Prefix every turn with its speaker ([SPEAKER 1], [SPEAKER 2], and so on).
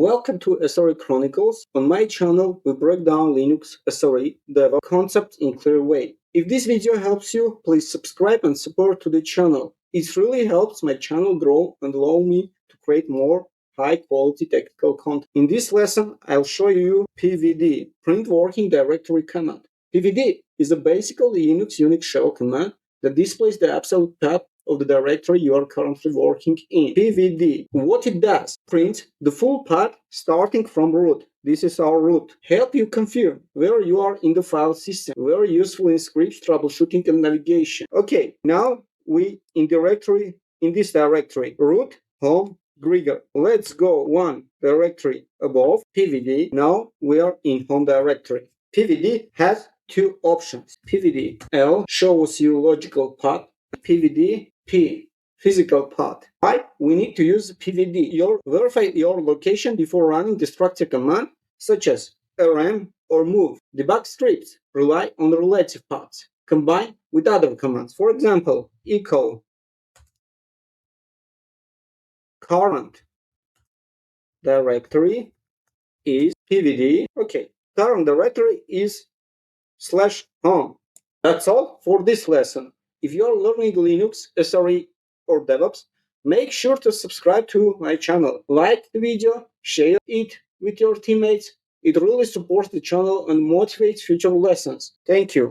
[SPEAKER 1] Welcome to SRE Chronicles. On my channel, we break down Linux SRE DevOps concepts in clear way. If this video helps you, please subscribe and support to the channel. It really helps my channel grow and allow me to create more high-quality technical content. In this lesson, I'll show you PWD, Print Working Directory Command. PWD is a basically Unix shell command that displays the absolute path of the directory you are currently working in. PWD, what it does, print the full path starting from root. This is our root. Help you confirm where you are in the file system, very useful in scripts, troubleshooting, and navigation. Okay, now we in this directory, root, home, Grigger. Let's go one directory above, PWD. Now we are in home directory. PWD has two options. PWD L shows you logical path, PWD P physical path. Why? We need to use PWD. Verify your location before running the structure command such as rm or move. Debug scripts rely on relative paths combined with other commands. For example, echo current directory is PWD. Okay, current directory is /home. That's all for this lesson. If you are learning Linux, SRE, or DevOps, make sure to subscribe to my channel. Like the video, share it with your teammates. It really supports the channel and motivates future lessons. Thank you.